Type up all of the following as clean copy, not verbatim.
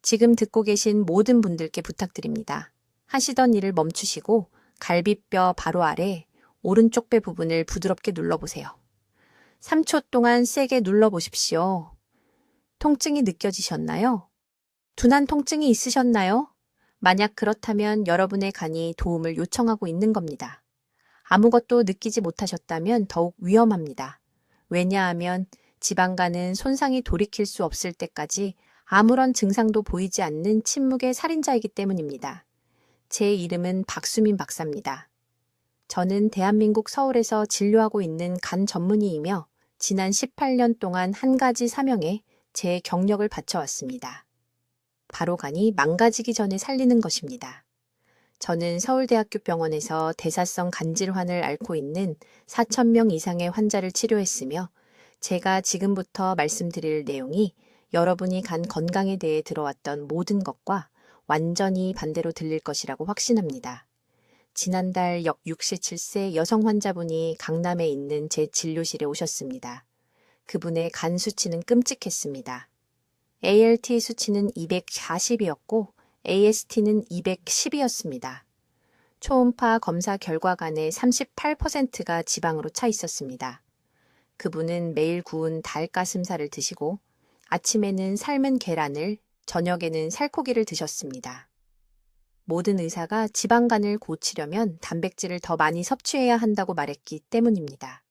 지금 듣고 계신 모든 분들께 부탁드립니다. 하시던 일을 멈추시고 갈비뼈 바로 아래 오른쪽 배 부분을 부드럽게 눌러보세요. 3초 동안 세게 눌러보십시오. 통증이 느껴지셨나요? 둔한 통증이 있으셨나요? 만약 그렇다면 여러분의 간이 도움을 요청하고 있는 겁니다. 아무것도 느끼지 못하셨다면 더욱 위험합니다. 왜냐하면 지방간은 손상이 돌이킬 수 없을 때까지 아무런 증상도 보이지 않는 침묵의 살인자이기 때문입니다. 제 이름은 박수민 박사입니다. 저는 대한민국 서울에서 진료하고 있는 간 전문의이며 지난 18년 동안 한 가지 사명에 제 경력을 바쳐왔습니다. 바로 간이 망가지기 전에 살리는 것입니다. 저는 서울대학교 병원에서 대사성 간질환을 앓고 있는 4,000명 이상의 환자를 치료했으며 제가 지금부터 말씀드릴 내용이 여러분이 간 건강에 대해 들어왔던 모든 것과 완전히 반대로 들릴 것이라고 확신합니다. 지난달 역 67세 여성 환자분이 강남에 있는 제 진료실에 오셨습니다. 그분의 간 수치는 끔찍했습니다. ALT 수치는 240이었고 AST는 210이었습니다. 초음파 검사 결과간의 38%가 지방으로 차 있었습니다. 그분은 매일 구운 닭가슴살을 드시고 아침에는 삶은 계란을, 저녁에는 살코기를 드셨습니다. 모든 의사가 지방간을 고치려면 단백질을 더 많이 섭취해야 한다고 말했기 때문입니다.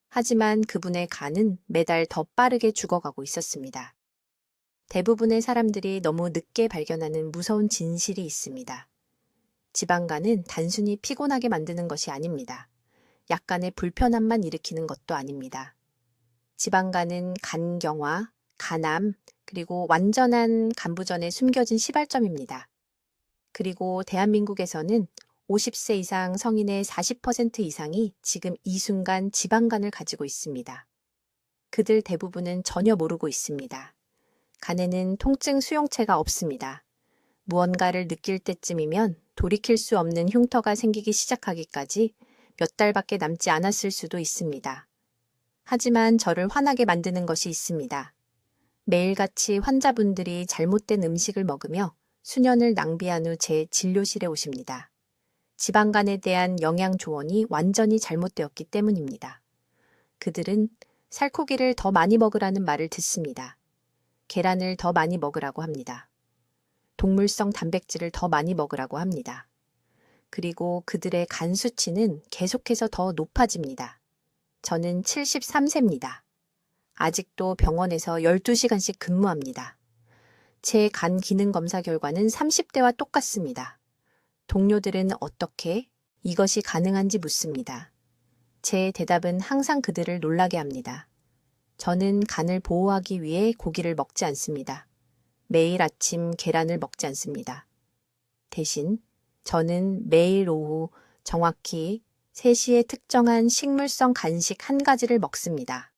하지만 그분의 간은 매달 더 빠르게 죽어가고 있었습니다. 대부분의 사람들이 너무 늦게 발견하는 무서운 진실이 있습니다. 지방간은 단순히 피곤하게 만드는 것이 아닙니다. 약간의 불편함만 일으키는 것도 아닙니다. 지방간은 간경화, 간암, 그리고 완전한 간부전에 숨겨진 시발점입니다. 그리고 대한민국에서는 50세 이상 성인의 40% 이상이 지금 이 순간 지방간을 가지고 있습니다. 그들 대부분은 전혀 모르고 있습니다. 간에는 통증 수용체가 없습니다. 무언가를 느낄 때쯤이면 돌이킬 수 없는 흉터가 생기기 시작하기까지 몇 달밖에 남지 않았을 수도 있습니다. 하지만 저를 화나게 만드는 것이 있습니다. 매일같이 환자분들이 잘못된 음식을 먹으며 수년을 낭비한 후 제 진료실에 오십니다. 지방간에 대한 영양 조언이 완전히 잘못되었기 때문입니다. 그들은 살코기를 더 많이 먹으라는 말을 듣습니다. 계란을 더 많이 먹으라고 합니다. 동물성 단백질을 더 많이 먹으라고 합니다. 그리고 그들의 간 수치는 계속해서 더 높아집니다. 저는 73세입니다. 아직도 병원에서 12시간씩 근무합니다. 제 간 기능 검사 결과는 30대와 똑같습니다. 동료들은 어떻게 이것이 가능한지 묻습니다. 제 대답은 항상 그들을 놀라게 합니다. 저는 간을 보호하기 위해 고기를 먹지 않습니다. 매일 아침 계란을 먹지 않습니다. 대신 저는 매일 오후 정확히 3시에 특정한 식물성 간식 한 가지를 먹습니다.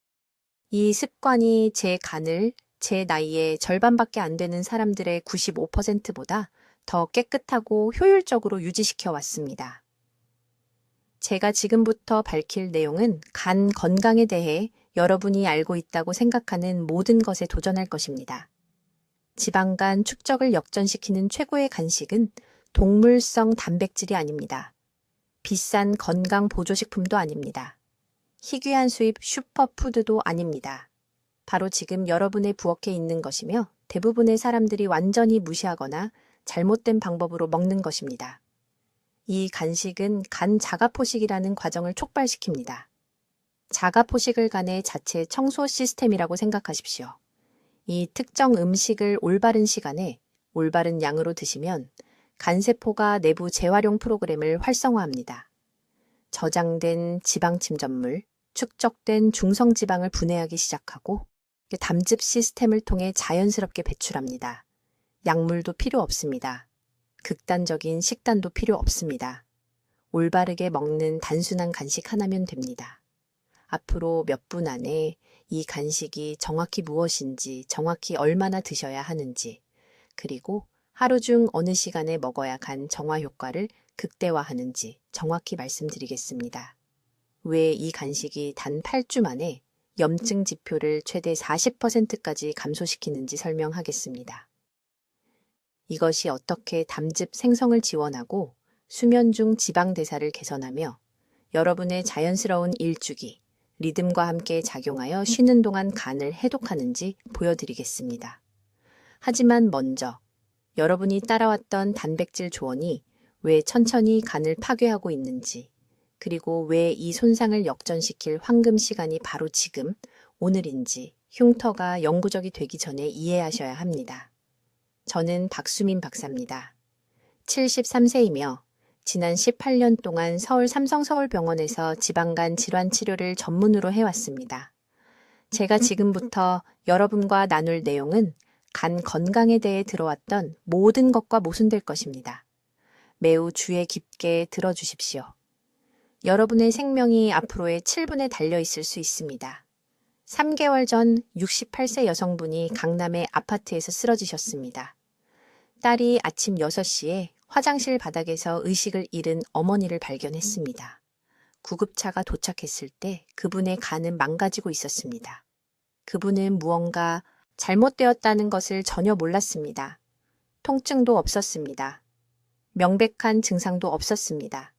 이 습관이 제 간을 제 나이의 절반밖에 안 되는 사람들의 95%보다 더 깨끗하고 효율적으로 유지시켜 왔습니다. 제가 지금부터 밝힐 내용은 간 건강에 대해 여러분이 알고 있다고 생각하는 모든 것에 도전할 것입니다. 지방간 축적을 역전시키는 최고의 간식은 동물성 단백질이 아닙니다. 비싼 건강 보조식품도 아닙니다. 희귀한 수입 슈퍼푸드도 아닙니다. 바로 지금 여러분의 부엌에 있는 것이며 대부분의 사람들이 완전히 무시하거나 잘못된 방법으로 먹는 것입니다. 이 간식은 간 자가포식이라는 과정을 촉발시킵니다. 자가포식을 간의 자체 청소 시스템이라고 생각하십시오. 이 특정 음식을 올바른 시간에 올바른 양으로 드시면 간세포가 내부 재활용 프로그램을 활성화합니다. 저장된 지방 침전물, 축적된 중성지방을 분해하기 시작하고 담즙 시스템을 통해 자연스럽게 배출합니다. 약물도 필요 없습니다. 극단적인 식단도 필요 없습니다. 올바르게 먹는 단순한 간식 하나면 됩니다. 앞으로 몇 분 안에 이 간식이 정확히 무엇인지, 정확히 얼마나 드셔야 하는지, 그리고 하루 중 어느 시간에 먹어야 간 정화 효과를 극대화하는지 정확히 말씀드리겠습니다. 왜 이 간식이 단 8주 만에 염증 지표를 최대 40%까지 감소시키는지 설명하겠습니다. 이것이 어떻게 담즙 생성을 지원하고 수면 중 지방 대사를 개선하며 여러분의 자연스러운 일주기, 리듬과 함께 작용하여 쉬는 동안 간을 해독하는지 보여드리겠습니다. 하지만 먼저 여러분이 따라왔던 단백질 조언이 왜 천천히 간을 파괴하고 있는지, 그리고 왜 이 손상을 역전시킬 황금 시간이 바로 지금, 오늘인지 흉터가 영구적이 되기 전에 이해하셔야 합니다. 저는 박수민 박사입니다. 73세이며 지난 18년 동안 서울 삼성서울병원에서 지방간 질환 치료를 전문으로 해왔습니다. 제가 지금부터 여러분과 나눌 내용은 간 건강에 대해 들어왔던 모든 것과 모순될 것입니다. 매우 주의 깊게 들어주십시오. 여러분의 생명이 앞으로의 7분에 달려있을 수 있습니다. 3개월 전 68세 여성분이 강남의 아파트에서 쓰러지셨습니다. 딸이 아침 6시에 화장실 바닥에서 의식을 잃은 어머니를 발견했습니다. 구급차가 도착했을 때 그분의 간은 망가지고 있었습니다. 그분은 무언가 잘못되었다는 것을 전혀 몰랐습니다. 통증도 없었습니다. 명백한 증상도 없었습니다.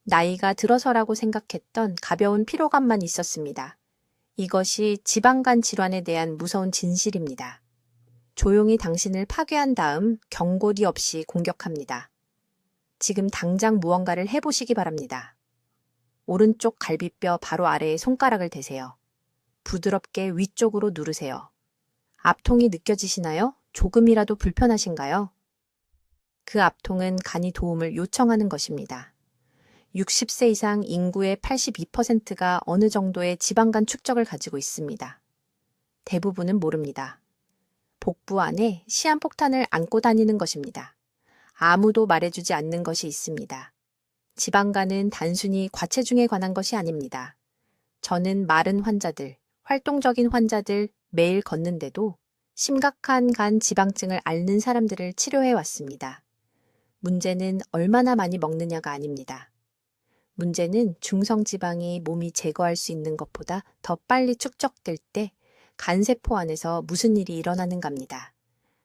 나이가 들어서라고 생각했던 가벼운 피로감만 있었습니다. 이것이 지방간 질환에 대한 무서운 진실입니다. 조용히 당신을 파괴한 다음 경고리 없이 공격합니다. 지금 당장 무언가를 해보시기 바랍니다. 오른쪽 갈비뼈 바로 아래에 손가락을 대세요. 부드럽게 위쪽으로 누르세요. 압통이 느껴지시나요? 조금이라도 불편하신가요? 그 압통은 간이 도움을 요청하는 것입니다. 60세 이상 인구의 82%가 어느 정도의 지방간 축적을 가지고 있습니다. 대부분은 모릅니다. 복부 안에 시한폭탄을 안고 다니는 것입니다. 아무도 말해주지 않는 것이 있습니다. 지방간은 단순히 과체중에 관한 것이 아닙니다. 저는 마른 환자들, 활동적인 환자들 매일 걷는데도 심각한 간 지방증을 앓는 사람들을 치료해 왔습니다. 문제는 얼마나 많이 먹느냐가 아닙니다. 문제는 중성지방이 몸이 제거할 수 있는 것보다 더 빨리 축적될 때 간세포 안에서 무슨 일이 일어나는가입니다.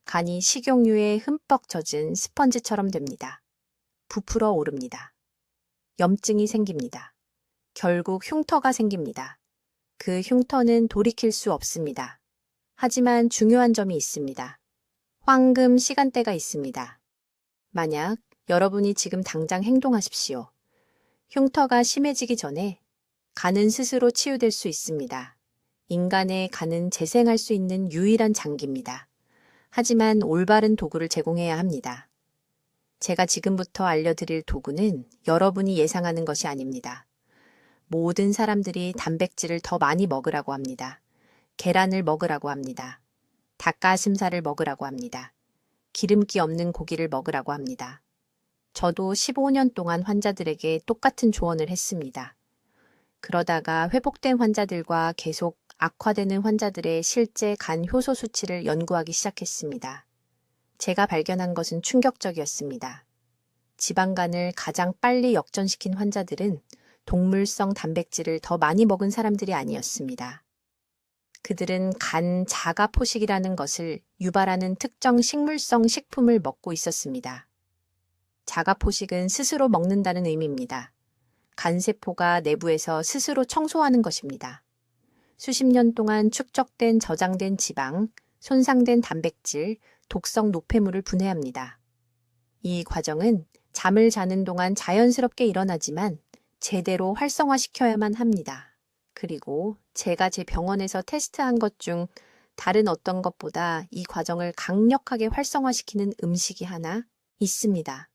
간이 식용유에 흠뻑 젖은 스펀지처럼 됩니다. 부풀어 오릅니다. 염증이 생깁니다. 결국 흉터가 생깁니다. 그 흉터는 돌이킬 수 없습니다. 하지만 중요한 점이 있습니다. 황금 시간대가 있습니다. 만약 여러분이 지금 당장 행동하십시오. 흉터가 심해지기 전에 간은 스스로 치유될 수 있습니다. 인간의 간은 재생할 수 있는 유일한 장기입니다. 하지만 올바른 도구를 제공해야 합니다. 제가 지금부터 알려드릴 도구는 여러분이 예상하는 것이 아닙니다. 모든 사람들이 단백질을 더 많이 먹으라고 합니다. 계란을 먹으라고 합니다. 닭가슴살을 먹으라고 합니다. 기름기 없는 고기를 먹으라고 합니다. 저도 15년 동안 환자들에게 똑같은 조언을 했습니다. 그러다가 회복된 환자들과 계속 악화되는 환자들의 실제 간 효소 수치를 연구하기 시작했습니다. 제가 발견한 것은 충격적이었습니다. 지방간을 가장 빨리 역전시킨 환자들은 동물성 단백질을 더 많이 먹은 사람들이 아니었습니다. 그들은 간 자가포식이라는 것을 유발하는 특정 식물성 식품을 먹고 있었습니다. 자가포식은 스스로 먹는다는 의미입니다. 간세포가 내부에서 스스로 청소하는 것입니다. 수십 년 동안 축적된 저장된 지방, 손상된 단백질, 독성 노폐물을 분해합니다. 이 과정은 잠을 자는 동안 자연스럽게 일어나지만 제대로 활성화시켜야만 합니다. 그리고 제가 제 병원에서 테스트한 것 중 다른 어떤 것보다 이 과정을 강력하게 활성화시키는 음식이 하나 있습니다.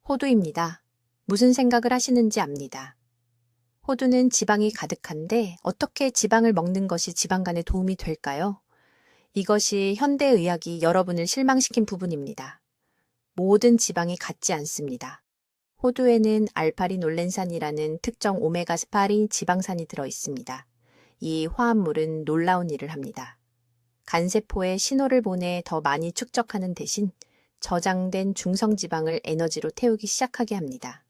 호두입니다. 무슨 생각을 하시는지 압니다. 호두는 지방이 가득한데 어떻게 지방을 먹는 것이 지방간에 도움이 될까요? 이것이 현대의학이 여러분을 실망시킨 부분입니다. 모든 지방이 같지 않습니다. 호두에는 알파리놀렌산이라는 특정 오메가3 지방산이 들어 있습니다. 이 화합물은 놀라운 일을 합니다. 간세포에 신호를 보내 더 많이 축적하는 대신 저장된 중성지방을 에너지로 태우기 시작하게 합니다.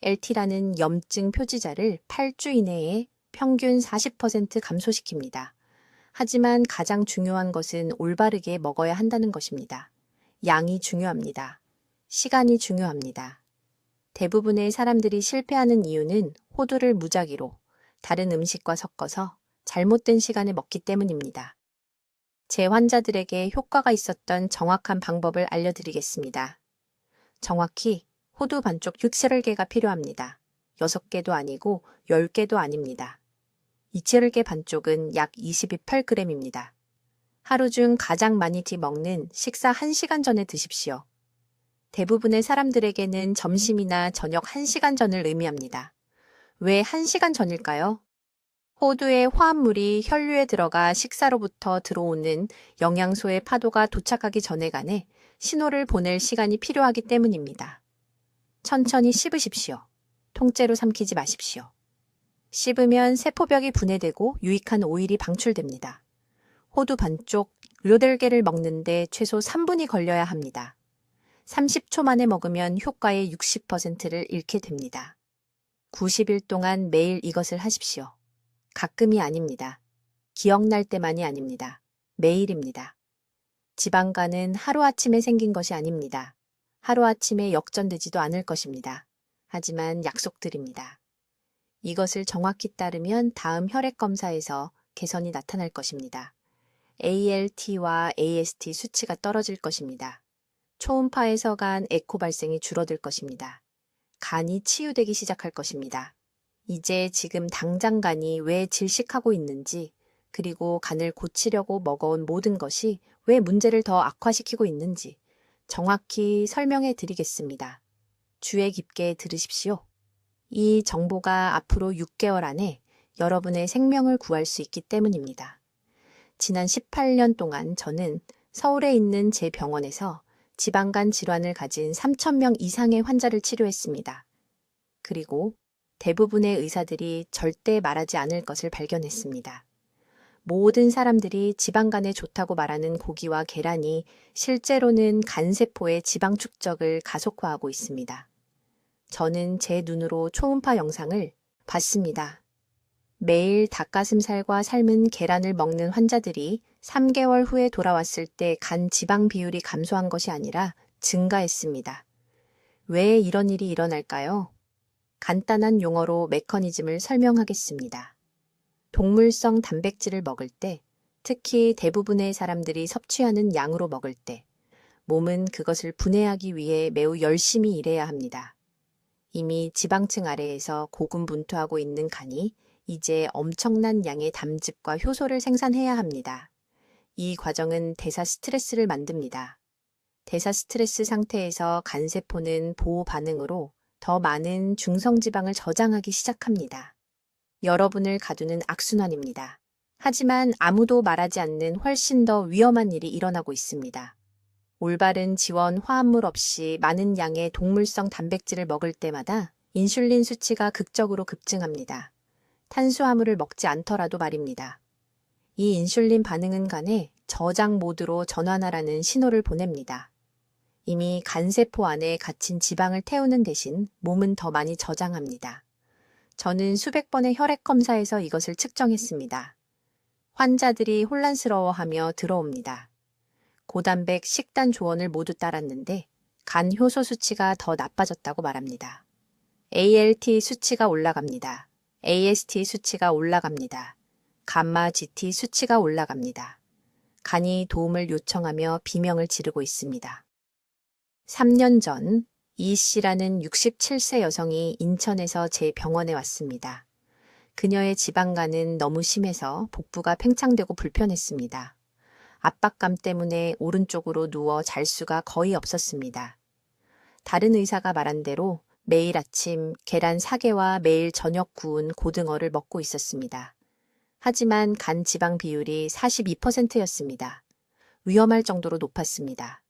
LT라는 염증 표지자를 8주 이내에 평균 40% 감소시킵니다. 하지만 가장 중요한 것은 올바르게 먹어야 한다는 것입니다. 양이 중요합니다. 시간이 중요합니다. 대부분의 사람들이 실패하는 이유는 호두를 무작위로 다른 음식과 섞어서 잘못된 시간에 먹기 때문입니다. 제 환자들에게 효과가 있었던 정확한 방법을 알려드리겠습니다. 정확히 호두 반쪽 6채를개가 필요합니다. 6개도 아니고 10개도 아닙니다. 2채를개 반쪽은 약 28g입니다. 하루 중 가장 많이 먹는 식사 1시간 전에 드십시오. 대부분의 사람들에게는 점심이나 저녁 1시간 전을 의미합니다. 왜 1시간 전일까요? 호두의 화합물이 혈류에 들어가 식사로부터 들어오는 영양소의 파도가 도착하기 전에 간에 신호를 보낼 시간이 필요하기 때문입니다. 천천히 씹으십시오. 통째로 삼키지 마십시오. 씹으면 세포벽이 분해되고 유익한 오일이 방출됩니다. 호두 반쪽 8개를 먹는데 최소 3분이 걸려야 합니다. 30초 만에 먹으면 효과의 60%를 잃게 됩니다. 90일 동안 매일 이것을 하십시오. 가끔이 아닙니다. 기억날 때만이 아닙니다. 매일입니다. 지방간은 하루아침에 생긴 것이 아닙니다. 하루아침에 역전되지도 않을 것입니다. 하지만 약속드립니다. 이것을 정확히 따르면 다음 혈액 검사에서 개선이 나타날 것입니다. ALT와 AST 수치가 떨어질 것입니다. 초음파에서 간 에코 발생이 줄어들 것입니다. 간이 치유되기 시작할 것입니다. 이제 지금 당장 간이 왜 질식하고 있는지, 그리고 간을 고치려고 먹어온 모든 것이 왜 문제를 더 악화시키고 있는지 정확히 설명해 드리겠습니다. 주의 깊게 들으십시오. 이 정보가 앞으로 6개월 안에 여러분의 생명을 구할 수 있기 때문입니다. 지난 18년 동안 저는 서울에 있는 제 병원에서 지방간 질환을 가진 3,000명 이상의 환자를 치료했습니다. 그리고 대부분의 의사들이 절대 말하지 않을 것을 발견했습니다. 모든 사람들이 지방간에 좋다고 말하는 고기와 계란이 실제로는 간세포의 지방 축적을 가속화하고 있습니다. 저는 제 눈으로 초음파 영상을 봤습니다. 매일 닭가슴살과 삶은 계란을 먹는 환자들이 3개월 후에 돌아왔을 때 간 지방 비율이 감소한 것이 아니라 증가했습니다. 왜 이런 일이 일어날까요? 간단한 용어로 메커니즘을 설명하겠습니다. 동물성 단백질을 먹을 때, 특히 대부분의 사람들이 섭취하는 양으로 먹을 때, 몸은 그것을 분해하기 위해 매우 열심히 일해야 합니다. 이미 지방층 아래에서 고군분투하고 있는 간이 이제 엄청난 양의 담즙과 효소를 생산해야 합니다. 이 과정은 대사 스트레스를 만듭니다. 대사 스트레스 상태에서 간세포는 보호 반응으로 더 많은 중성지방을 저장하기 시작합니다. 여러분을 가두는 악순환입니다. 하지만 아무도 말하지 않는 훨씬 더 위험한 일이 일어나고 있습니다. 올바른 지원 화합물 없이 많은 양의 동물성 단백질을 먹을 때마다 인슐린 수치가 극적으로 급증합니다. 탄수화물을 먹지 않더라도 말입니다. 이 인슐린 반응은 간에 저장 모드로 전환하라는 신호를 보냅니다. 이미 간세포 안에 갇힌 지방을 태우는 대신 몸은 더 많이 저장합니다. 저는 수백 번의 혈액 검사에서 이것을 측정했습니다. 환자들이 혼란스러워하며 들어옵니다. 고단백 식단 조언을 모두 따랐는데 간 효소 수치가 더 나빠졌다고 말합니다. ALT 수치가 올라갑니다. AST 수치가 올라갑니다. 감마 GT 수치가 올라갑니다. 간이 도움을 요청하며 비명을 지르고 있습니다. 3년 전 이 씨라는 67세 여성이 인천에서 제 병원에 왔습니다. 그녀의 지방간은 너무 심해서 복부가 팽창되고 불편했습니다. 압박감 때문에 오른쪽으로 누워 잘 수가 거의 없었습니다. 다른 의사가 말한 대로 매일 아침 계란 4개와 매일 저녁 구운 고등어를 먹고 있었습니다. 하지만 간 지방 비율이 42%였습니다. 위험할 정도로 높았습니다.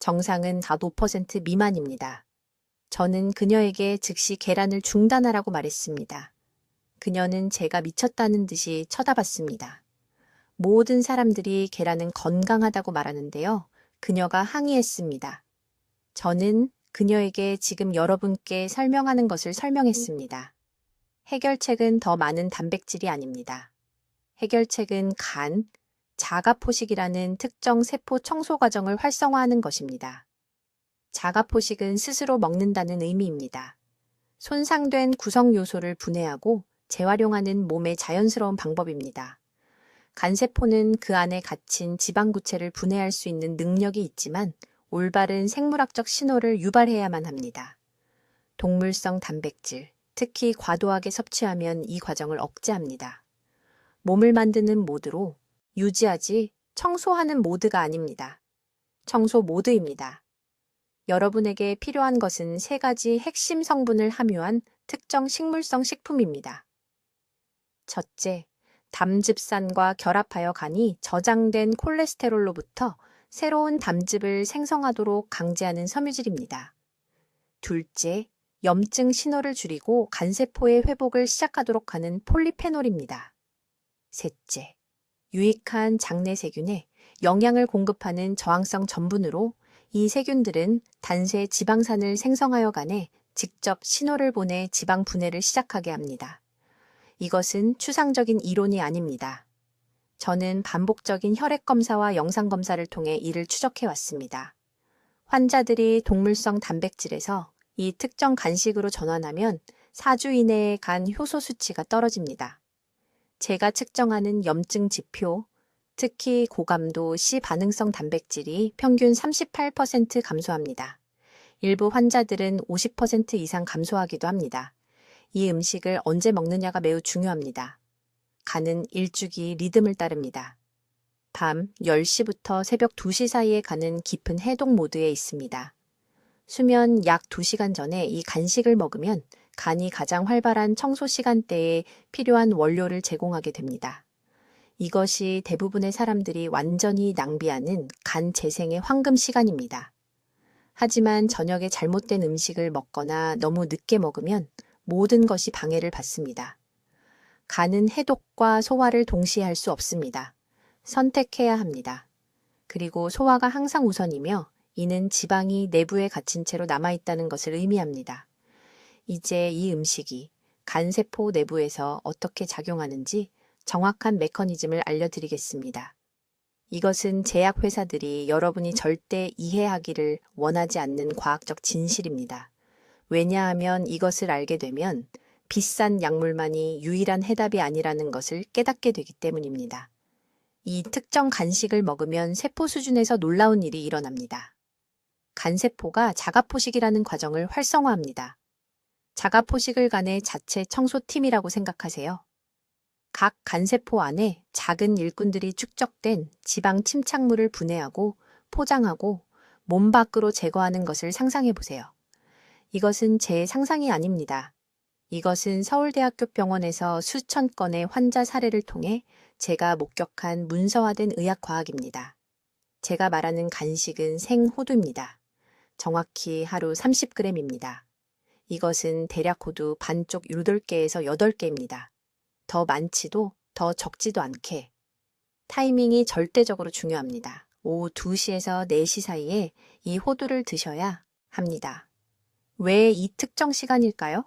정상은 4% 미만입니다. 저는 그녀에게 즉시 계란을 중단하라고 말했습니다. 그녀는 제가 미쳤다는 듯이 쳐다봤습니다. 모든 사람들이 계란은 건강하다고 말하는데요. 그녀가 항의했습니다. 저는 그녀에게 지금 여러분께 설명하는 것을 설명했습니다. 해결책은 더 많은 단백질이 아닙니다. 해결책은 간, 자가포식이라는 특정 세포 청소 과정을 활성화하는 것입니다. 자가포식은 스스로 먹는다는 의미입니다. 손상된 구성 요소를 분해하고 재활용하는 몸의 자연스러운 방법입니다. 간세포는 그 안에 갇힌 지방구체를 분해할 수 있는 능력이 있지만 올바른 생물학적 신호를 유발해야만 합니다. 동물성 단백질, 특히 과도하게 섭취하면 이 과정을 억제합니다. 몸을 만드는 모드로 유지하지 청소하는 모드가 아닙니다. 청소 모드입니다. 여러분에게 필요한 것은 3가지 핵심 성분을 함유한 특정 식물성 식품입니다. 첫째, 담즙산과 결합하여 간이 저장된 콜레스테롤로부터 새로운 담즙을 생성하도록 강제하는 섬유질입니다. 둘째, 염증 신호를 줄이고 간세포의 회복을 시작하도록 하는 폴리페놀입니다. 셋째, 유익한 장내 세균에 영양을 공급하는 저항성 전분으로 이 세균들은 단세 지방산을 생성하여 간에 직접 신호를 보내 지방 분해를 시작하게 합니다. 이것은 추상적인 이론이 아닙니다. 저는 반복적인 혈액 검사와 영상 검사를 통해 이를 추적해 왔습니다. 환자들이 동물성 단백질에서 이 특정 간식으로 전환하면 4주 이내에 간 효소 수치가 떨어집니다. 제가 측정하는 염증 지표, 특히 고감도 C 반응성 단백질이 평균 38% 감소합니다. 일부 환자들은 50% 이상 감소하기도 합니다. 이 음식을 언제 먹느냐가 매우 중요합니다. 간은 일주기 리듬을 따릅니다. 밤 10시부터 새벽 2시 사이에 간은 깊은 해독 모드에 있습니다. 수면 약 2시간 전에 이 간식을 먹으면 간이 가장 활발한 청소 시간대에 필요한 원료를 제공하게 됩니다. 이것이 대부분의 사람들이 완전히 낭비하는 간 재생의 황금 시간입니다. 하지만 저녁에 잘못된 음식을 먹거나 너무 늦게 먹으면 모든 것이 방해를 받습니다. 간은 해독과 소화를 동시에 할 수 없습니다. 선택해야 합니다. 그리고 소화가 항상 우선이며 이는 지방이 내부에 갇힌 채로 남아있다는 것을 의미합니다. 이제 이 음식이 간세포 내부에서 어떻게 작용하는지 정확한 메커니즘을 알려드리겠습니다. 이것은 제약회사들이 여러분이 절대 이해하기를 원하지 않는 과학적 진실입니다. 왜냐하면 이것을 알게 되면 비싼 약물만이 유일한 해답이 아니라는 것을 깨닫게 되기 때문입니다. 이 특정 간식을 먹으면 세포 수준에서 놀라운 일이 일어납니다. 간세포가 자가포식이라는 과정을 활성화합니다. 자가포식을 간의 자체 청소팀이라고 생각하세요. 각 간세포 안에 작은 일꾼들이 축적된 지방 침착물을 분해하고 포장하고 몸 밖으로 제거하는 것을 상상해 보세요. 이것은 제 상상이 아닙니다. 이것은 서울대학교 병원에서 수천 건의 환자 사례를 통해 제가 목격한 문서화된 의학과학입니다. 제가 말하는 간식은 생호두입니다. 정확히 하루 30g입니다. 이것은 대략 호두 반쪽 8개에서 8개입니다. 더 많지도 더 적지도 않게. 타이밍이 절대적으로 중요합니다. 오후 2시에서 4시 사이에 이 호두를 드셔야 합니다. 왜 이 특정 시간일까요?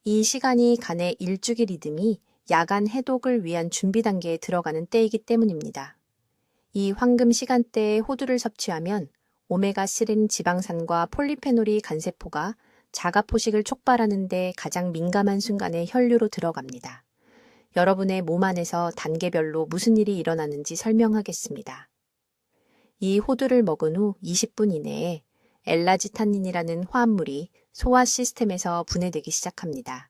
이 시간이 간의 일주기 리듬이 야간 해독을 위한 준비 단계에 들어가는 때이기 때문입니다. 이 황금 시간대에 호두를 섭취하면 오메가3 지방산과 폴리페놀이 간세포가 자가포식을 촉발하는 데 가장 민감한 순간에 혈류로 들어갑니다. 여러분의 몸 안에서 단계별로 무슨 일이 일어나는지 설명하겠습니다. 이 호두를 먹은 후 20분 이내에 엘라지타닌이라는 화합물이 소화 시스템에서 분해되기 시작합니다.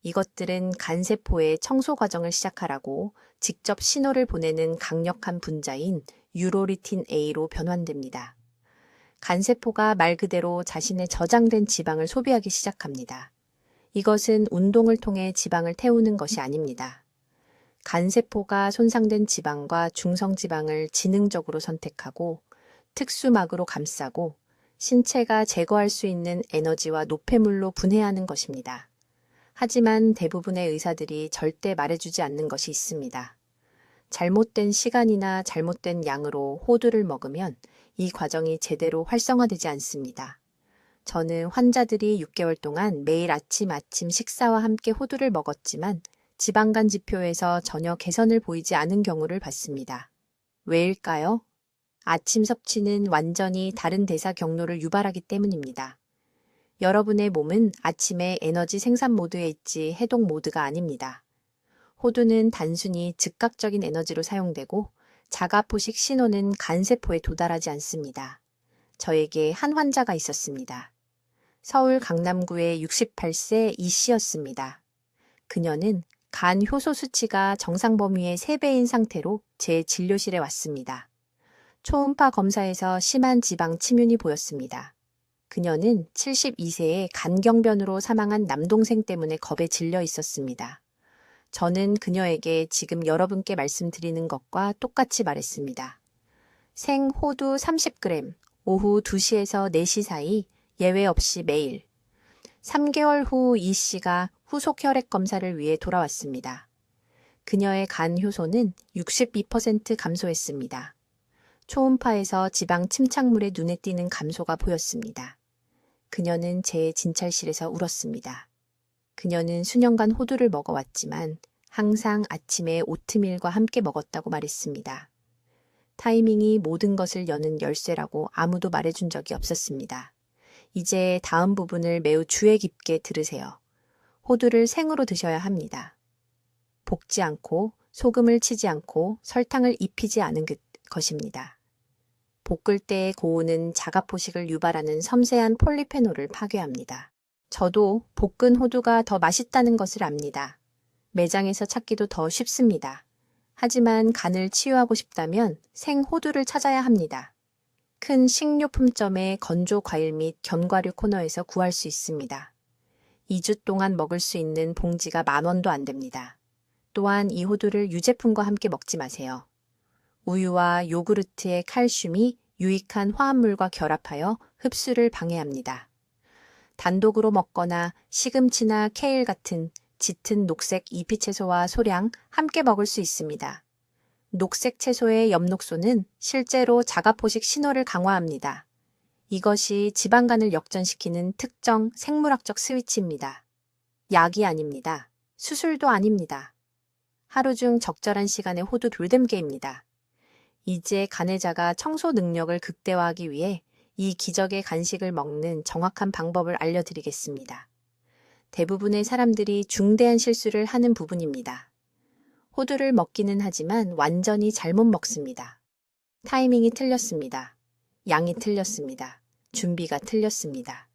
이것들은 간세포의 청소 과정을 시작하라고 직접 신호를 보내는 강력한 분자인 유로리틴 A로 변환됩니다. 간세포가 말 그대로 자신의 저장된 지방을 소비하기 시작합니다. 이것은 운동을 통해 지방을 태우는 것이 아닙니다. 간세포가 손상된 지방과 중성지방을 지능적으로 선택하고 특수막으로 감싸고 신체가 제거할 수 있는 에너지와 노폐물로 분해하는 것입니다. 하지만 대부분의 의사들이 절대 말해주지 않는 것이 있습니다. 잘못된 시간이나 잘못된 양으로 호두를 먹으면 이 과정이 제대로 활성화되지 않습니다. 저는 환자들이 6개월 동안 매일 아침 식사와 함께 호두를 먹었지만 지방간 지표에서 전혀 개선을 보이지 않은 경우를 봤습니다. 왜일까요? 아침 섭취는 완전히 다른 대사 경로를 유발하기 때문입니다. 여러분의 몸은 아침에 에너지 생산 모드에 있지 해독 모드가 아닙니다. 호두는 단순히 즉각적인 에너지로 사용되고 자가포식 신호는 간세포에 도달하지 않습니다. 저에게 한 환자가 있었습니다. 서울 강남구의 68세 이 씨였습니다. 그녀는 간 효소 수치가 정상 범위의 3배인 상태로 제 진료실에 왔습니다. 초음파 검사에서 심한 지방 침윤이 보였습니다. 그녀는 72세에 간경변으로 사망한 남동생 때문에 겁에 질려 있었습니다. 저는 그녀에게 지금 여러분께 말씀드리는 것과 똑같이 말했습니다. 생호두 30g, 오후 2시에서 4시 사이 예외 없이 매일. 3개월 후 이 씨가 후속 혈액 검사를 위해 돌아왔습니다. 그녀의 간 효소는 62% 감소했습니다. 초음파에서 지방 침착물의 눈에 띄는 감소가 보였습니다. 그녀는 제 진찰실에서 울었습니다. 그녀는 수년간 호두를 먹어왔지만 항상 아침에 오트밀과 함께 먹었다고 말했습니다. 타이밍이 모든 것을 여는 열쇠라고 아무도 말해준 적이 없었습니다. 이제 다음 부분을 매우 주의 깊게 들으세요. 호두를 생으로 드셔야 합니다. 볶지 않고 소금을 치지 않고 설탕을 입히지 않은 것입니다. 볶을 때의 고온은 자가포식을 유발하는 섬세한 폴리페놀을 파괴합니다. 저도 볶은 호두가 더 맛있다는 것을 압니다. 매장에서 찾기도 더 쉽습니다. 하지만 간을 치유하고 싶다면 생호두를 찾아야 합니다. 큰 식료품점의 건조 과일 및 견과류 코너에서 구할 수 있습니다. 2주 동안 먹을 수 있는 봉지가 10,000원도 안 됩니다. 또한 이 호두를 유제품과 함께 먹지 마세요. 우유와 요구르트의 칼슘이 유익한 화합물과 결합하여 흡수를 방해합니다. 단독으로 먹거나 시금치나 케일 같은 짙은 녹색 잎이채소와 소량 함께 먹을 수 있습니다. 녹색 채소의 엽록소는 실제로 자가포식 신호를 강화합니다. 이것이 지방간을 역전시키는 특정 생물학적 스위치입니다. 약이 아닙니다. 수술도 아닙니다. 하루 중 적절한 시간에 호두 돌댐개입니다. 이제 간해자가 청소 능력을 극대화하기 위해 이 기적의 간식을 먹는 정확한 방법을 알려드리겠습니다. 대부분의 사람들이 중대한 실수를 하는 부분입니다. 호두를 먹기는 하지만 완전히 잘못 먹습니다. 타이밍이 틀렸습니다. 양이 틀렸습니다. 준비가 틀렸습니다.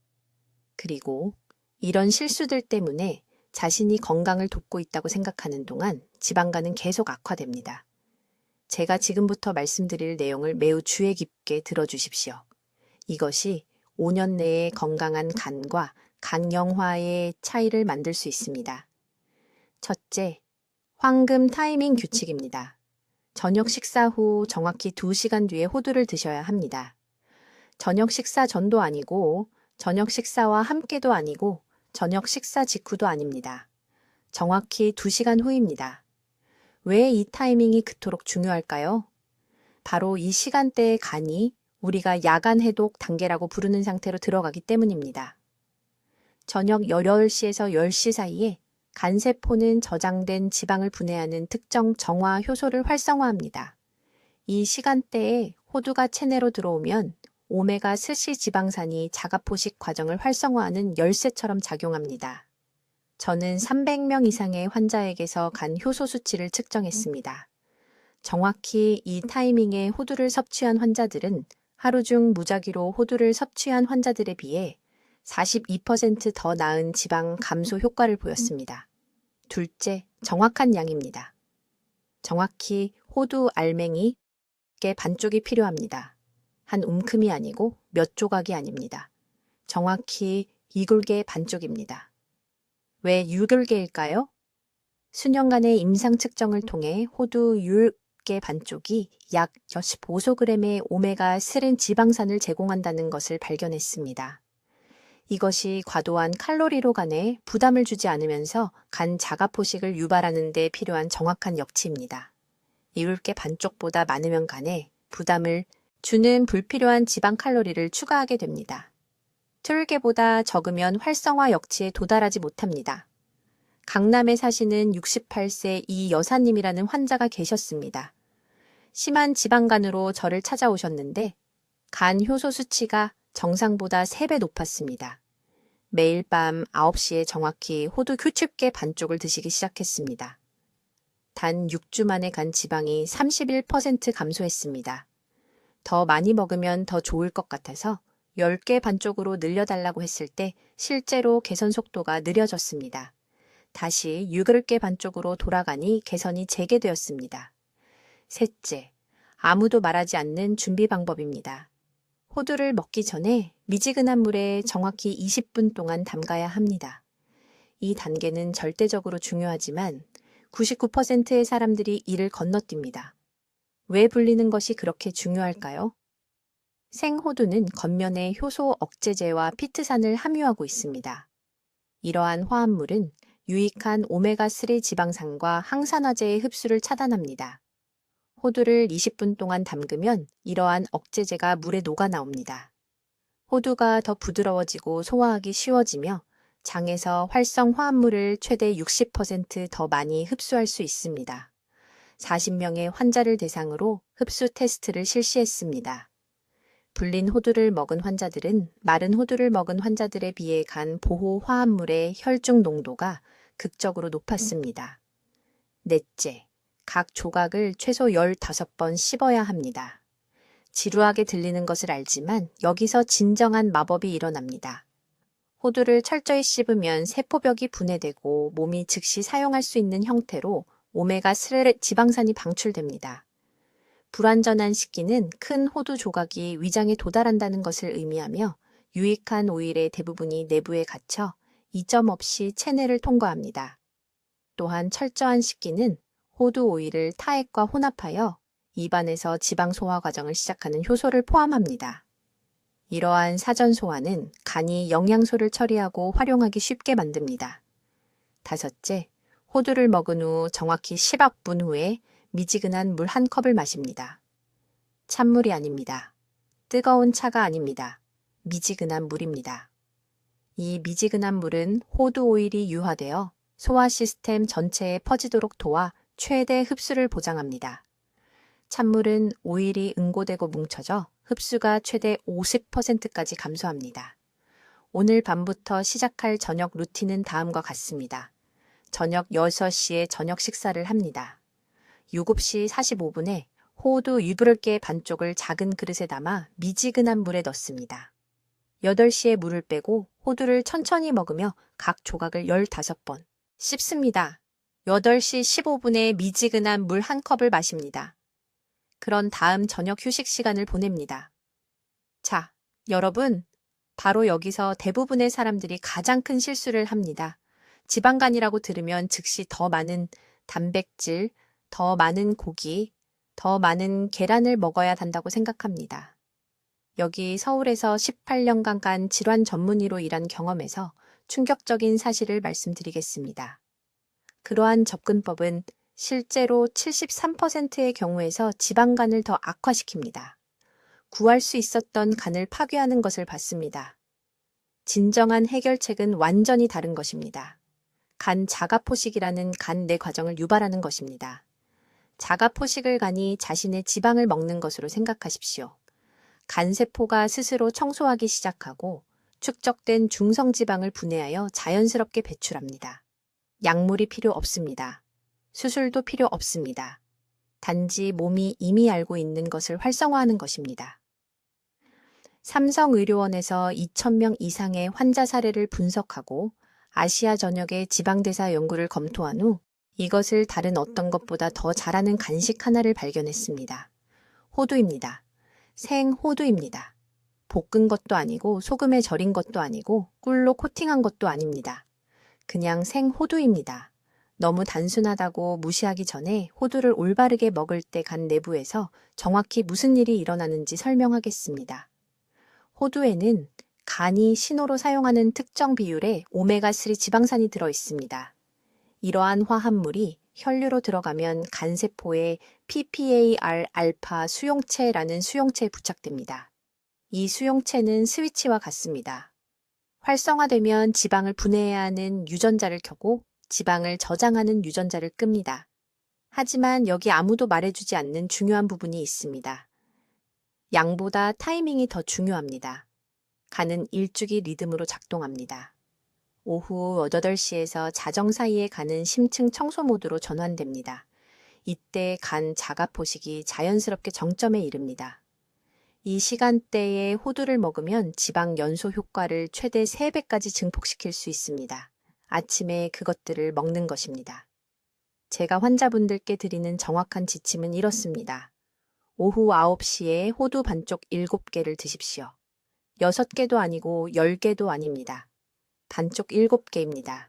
그리고 이런 실수들 때문에 자신이 건강을 돕고 있다고 생각하는 동안 지방간은 계속 악화됩니다. 제가 지금부터 말씀드릴 내용을 매우 주의 깊게 들어주십시오. 이것이 5년 내에 건강한 간과 간영화의 차이를 만들 수 있습니다. 첫째, 황금 타이밍 규칙입니다. 저녁 식사 후 정확히 2시간 뒤에 호두를 드셔야 합니다. 저녁 식사 전도 아니고 저녁 식사와 함께도 아니고 저녁 식사 직후도 아닙니다. 정확히 2시간 후입니다. 왜 이 타이밍이 그토록 중요할까요? 바로 이 시간대의 간이 우리가 야간 해독 단계라고 부르는 상태로 들어가기 때문입니다. 저녁 8시에서 10시 사이에 간세포는 저장된 지방을 분해하는 특정 정화 효소를 활성화합니다. 이 시간대에 호두가 체내로 들어오면 오메가 스시 지방산이 자가포식 과정을 활성화하는 열쇠처럼 작용합니다. 저는 300명 이상의 환자에게서 간 효소 수치를 측정했습니다. 정확히 이 타이밍에 호두를 섭취한 환자들은 하루 중 무작위로 호두를 섭취한 환자들에 비해 42% 더 나은 지방 감소 효과를 보였습니다. 둘째, 정확한 양입니다. 정확히 호두 알맹이의 반쪽이 필요합니다. 한 움큼이 아니고 몇 조각이 아닙니다. 정확히 이굴개의 반쪽입니다. 왜 6개일까요? 수년간의 임상 측정을 통해 호두 6개 반쪽이 약 15g의 오메가3 지방산을 제공한다는 것을 발견했습니다. 이것이 과도한 칼로리로 간에 부담을 주지 않으면서 간 자가포식을 유발하는 데 필요한 정확한 역치입니다. 7개 반쪽보다 많으면 간에 부담을 주는 불필요한 지방 칼로리를 추가하게 됩니다. 2개보다 적으면 활성화 역치에 도달하지 못합니다. 강남에 사시는 68세 이 여사님이라는 환자가 계셨습니다. 심한 지방간으로 저를 찾아오셨는데 간 효소 수치가 정상보다 3배 높았습니다. 매일 밤 9시에 정확히 호두 규칙계 반쪽을 드시기 시작했습니다. 단 6주 만에 간 지방이 31% 감소했습니다. 더 많이 먹으면 더 좋을 것 같아서 10개 반쪽으로 늘려달라고 했을 때 실제로 개선 속도가 느려졌습니다. 다시 8개 반쪽으로 돌아가니 개선이 재개되었습니다. 셋째, 아무도 말하지 않는 준비 방법입니다. 호두를 먹기 전에 미지근한 물에 정확히 20분 동안 담가야 합니다. 이 단계는 절대적으로 중요하지만 99%의 사람들이 이를 건너뜁니다. 왜 불리는 것이 그렇게 중요할까요? 생호두는 겉면에 효소 억제제와 피트산을 함유하고 있습니다. 이러한 화합물은 유익한 오메가3 지방산과 항산화제의 흡수를 차단합니다. 호두를 20분 동안 담그면 이러한 억제제가 물에 녹아 나옵니다. 호두가 더 부드러워지고 소화하기 쉬워지며 장에서 활성 화합물을 최대 60% 더 많이 흡수할 수 있습니다. 40명의 환자를 대상으로 흡수 테스트를 실시했습니다. 불린 호두를 먹은 환자들은 마른 호두를 먹은 환자들에 비해 간 보호 화합물의 혈중 농도가 극적으로 높았습니다. 넷째, 각 조각을 최소 15번 씹어야 합니다. 지루하게 들리는 것을 알지만 여기서 진정한 마법이 일어납니다. 호두를 철저히 씹으면 세포벽이 분해되고 몸이 즉시 사용할 수 있는 형태로 오메가3 지방산이 방출됩니다. 불완전한 식기는 큰 호두 조각이 위장에 도달한다는 것을 의미하며 유익한 오일의 대부분이 내부에 갇혀 이점 없이 체내를 통과합니다. 또한 철저한 식기는 호두 오일을 타액과 혼합하여 입안에서 지방 소화 과정을 시작하는 효소를 포함합니다. 이러한 사전 소화는 간이 영양소를 처리하고 활용하기 쉽게 만듭니다. 다섯째, 호두를 먹은 후 정확히 10억 분 후에 미지근한 물 한 컵을 마십니다. 찬물이 아닙니다. 뜨거운 차가 아닙니다. 미지근한 물입니다. 이 미지근한 물은 호두 오일이 유화되어 소화 시스템 전체에 퍼지도록 도와 최대 흡수를 보장합니다. 찬물은 오일이 응고되고 뭉쳐져 흡수가 최대 50%까지 감소합니다. 오늘 밤부터 시작할 저녁 루틴은 다음과 같습니다. 저녁 6시에 저녁 식사를 합니다. 7시 45분에 호두 유불개 반쪽을 작은 그릇에 담아 미지근한 물에 넣습니다. 8시에 물을 빼고 호두를 천천히 먹으며 각 조각을 15번 씹습니다. 8시 15분에 미지근한 물 한 컵을 마십니다. 그런 다음 저녁 휴식 시간을 보냅니다. 자, 여러분, 바로 여기서 대부분의 사람들이 가장 큰 실수를 합니다. 지방간이라고 들으면 즉시 더 많은 단백질, 더 많은 고기, 더 많은 계란을 먹어야 한다고 생각합니다. 여기 서울에서 18년간 간 질환 전문의로 일한 경험에서 충격적인 사실을 말씀드리겠습니다. 그러한 접근법은 실제로 73%의 경우에서 지방간을 더 악화시킵니다. 구할 수 있었던 간을 파괴하는 것을 봤습니다. 진정한 해결책은 완전히 다른 것입니다. 간 자가포식이라는 간 내 과정을 유발하는 것입니다. 자가포식을 간이 자신의 지방을 먹는 것으로 생각하십시오. 간세포가 스스로 청소하기 시작하고 축적된 중성지방을 분해하여 자연스럽게 배출합니다. 약물이 필요 없습니다. 수술도 필요 없습니다. 단지 몸이 이미 알고 있는 것을 활성화하는 것입니다. 삼성의료원에서 2,000명 이상의 환자 사례를 분석하고 아시아 전역의 지방대사 연구를 검토한 후 이것을 다른 어떤 것보다 더 잘하는 간식 하나를 발견했습니다. 호두입니다. 생호두입니다. 볶은 것도 아니고 소금에 절인 것도 아니고 꿀로 코팅한 것도 아닙니다. 그냥 생호두입니다. 너무 단순하다고 무시하기 전에 호두를 올바르게 먹을 때 간 내부에서 정확히 무슨 일이 일어나는지 설명하겠습니다. 호두에는 간이 신호로 사용하는 특정 비율의 오메가3 지방산이 들어 있습니다. 이러한 화합물이 혈류로 들어가면 간세포에 PPAR-알파 수용체라는 수용체에 부착됩니다. 이 수용체는 스위치와 같습니다. 활성화되면 지방을 분해해야 하는 유전자를 켜고 지방을 저장하는 유전자를 끕니다. 하지만 여기 아무도 말해주지 않는 중요한 부분이 있습니다. 양보다 타이밍이 더 중요합니다. 간은 일주기 리듬으로 작동합니다. 오후 8시에서 자정 사이에 간은 심층 청소 모드로 전환됩니다. 이때 간 자가 포식이 자연스럽게 정점에 이릅니다. 이 시간대에 호두를 먹으면 지방 연소 효과를 최대 3배까지 증폭시킬 수 있습니다. 아침에 그것들을 먹는 것입니다. 제가 환자분들께 드리는 정확한 지침은 이렇습니다. 오후 9시에 호두 반쪽 7개를 드십시오. 6개도 아니고 10개도 아닙니다. 반쪽 7개입니다.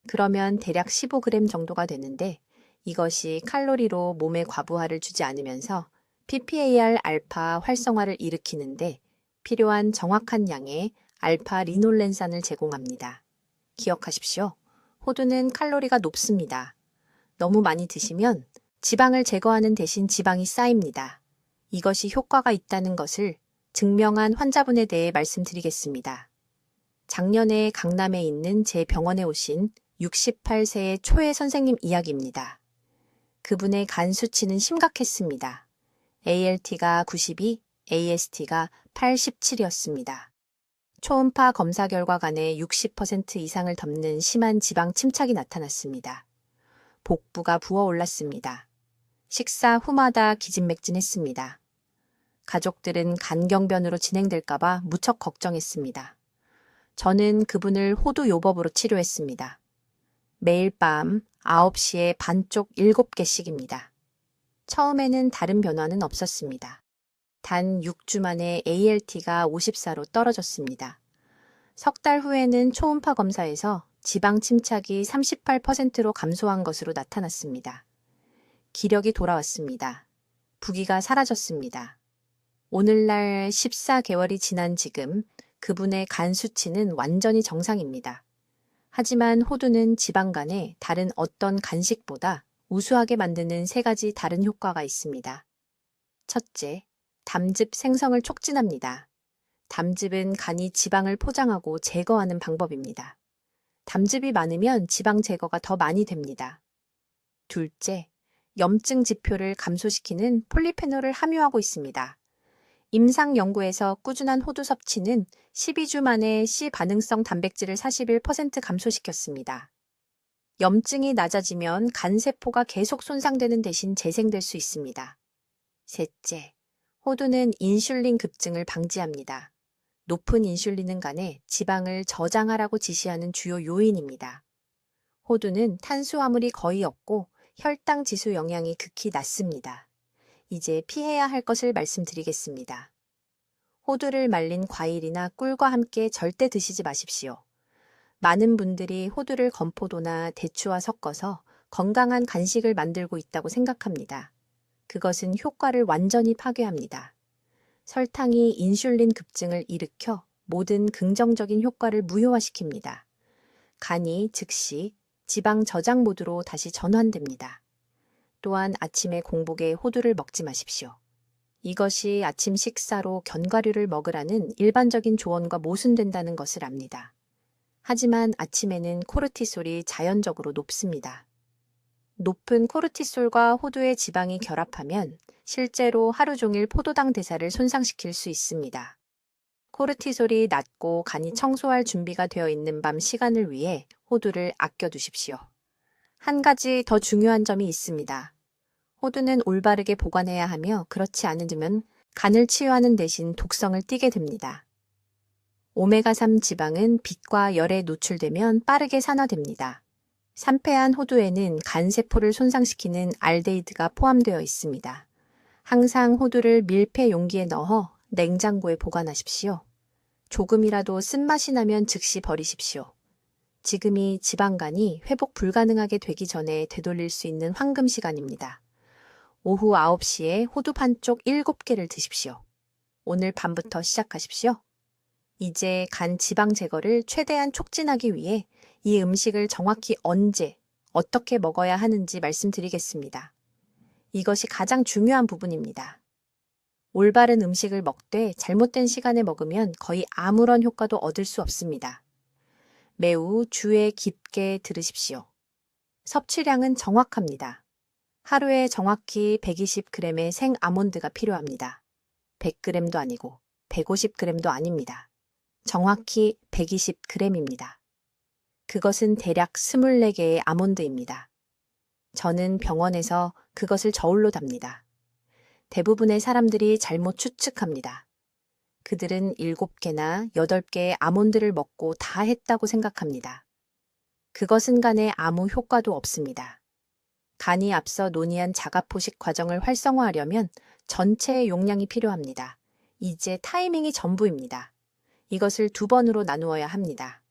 그러면 대략 15g 정도가 되는데 이것이 칼로리로 몸에 과부하를 주지 않으면서 PPAR 알파 활성화를 일으키는데 필요한 정확한 양의 알파 리놀렌산을 제공합니다. 기억하십시오. 호두는 칼로리가 높습니다. 너무 많이 드시면 지방을 제거하는 대신 지방이 쌓입니다. 이것이 효과가 있다는 것을 증명한 환자분에 대해 말씀드리겠습니다. 작년에 강남에 있는 제 병원에 오신 68세의 초회 선생님 이야기입니다. 그분의 간 수치는 심각했습니다. ALT가 92, AST가 87이었습니다. 초음파 검사 결과 간에 60% 이상을 덮는 심한 지방 침착이 나타났습니다. 복부가 부어올랐습니다. 식사 후마다 기진맥진했습니다. 가족들은 간경변으로 진행될까봐 무척 걱정했습니다. 저는 그분을 호두요법으로 치료했습니다. 매일 밤 9시에 반쪽 7개씩입니다. 처음에는 다른 변화는 없었습니다. 단 6주 만에 ALT가 54로 떨어졌습니다. 석 달 후에는 초음파 검사에서 지방 침착이 38%로 감소한 것으로 나타났습니다. 기력이 돌아왔습니다. 부기가 사라졌습니다. 오늘날 14개월이 지난 지금 그분의 간 수치는 완전히 정상입니다. 하지만 호두는 지방간에 다른 어떤 간식보다 우수하게 만드는 3가지 다른 효과가 있습니다. 첫째, 담즙 생성을 촉진합니다. 담즙은 간이 지방을 포장하고 제거하는 방법입니다. 담즙이 많으면 지방 제거가 더 많이 됩니다. 둘째, 염증 지표를 감소시키는 폴리페놀을 함유하고 있습니다. 임상 연구에서 꾸준한 호두 섭취는 12주 만에 C 반응성 단백질을 41% 감소시켰습니다. 염증이 낮아지면 간세포가 계속 손상되는 대신 재생될 수 있습니다. 셋째, 호두는 인슐린 급증을 방지합니다. 높은 인슐린은 간에 지방을 저장하라고 지시하는 주요 요인입니다. 호두는 탄수화물이 거의 없고 혈당 지수 영향이 극히 낮습니다. 이제 피해야 할 것을 말씀드리겠습니다. 호두를 말린 과일이나 꿀과 함께 절대 드시지 마십시오. 많은 분들이 호두를 건포도나 대추와 섞어서 건강한 간식을 만들고 있다고 생각합니다. 그것은 효과를 완전히 파괴합니다. 설탕이 인슐린 급증을 일으켜 모든 긍정적인 효과를 무효화시킵니다. 간이 즉시 지방 저장 모드로 다시 전환됩니다. 또한 아침에 공복에 호두를 먹지 마십시오. 이것이 아침 식사로 견과류를 먹으라는 일반적인 조언과 모순된다는 것을 압니다. 하지만 아침에는 코르티솔이 자연적으로 높습니다. 높은 코르티솔과 호두의 지방이 결합하면 실제로 하루 종일 포도당 대사를 손상시킬 수 있습니다. 코르티솔이 낮고 간이 청소할 준비가 되어 있는 밤 시간을 위해 호두를 아껴두십시오. 한 가지 더 중요한 점이 있습니다. 호두는 올바르게 보관해야 하며 그렇지 않으면 간을 치유하는 대신 독성을 띠게 됩니다. 오메가3 지방은 빛과 열에 노출되면 빠르게 산화됩니다. 산패한 호두에는 간세포를 손상시키는 알데히드가 포함되어 있습니다. 항상 호두를 밀폐 용기에 넣어 냉장고에 보관하십시오. 조금이라도 쓴맛이 나면 즉시 버리십시오. 지금이 지방간이 회복 불가능하게 되기 전에 되돌릴 수 있는 황금 시간입니다. 오후 9시에 호두 반쪽 7개를 드십시오. 오늘 밤부터 시작하십시오. 이제 간 지방 제거를 최대한 촉진하기 위해 이 음식을 정확히 언제, 어떻게 먹어야 하는지 말씀드리겠습니다. 이것이 가장 중요한 부분입니다. 올바른 음식을 먹되 잘못된 시간에 먹으면 거의 아무런 효과도 얻을 수 없습니다. 매우 주의 깊게 들으십시오. 섭취량은 정확합니다. 하루에 정확히 120g의 생 아몬드가 필요합니다. 100g도 아니고 150g도 아닙니다. 정확히 120g입니다. 그것은 대략 24개의 아몬드입니다. 저는 병원에서 그것을 저울로 답니다. 대부분의 사람들이 잘못 추측합니다. 그들은 7개나 8개의 아몬드를 먹고 다 했다고 생각합니다. 그것은 간에 아무 효과도 없습니다. 간이 앞서 논의한 자가포식 과정을 활성화하려면 전체의 용량이 필요합니다. 이제 타이밍이 전부입니다. 이것을 2번으로 나누어야 합니다.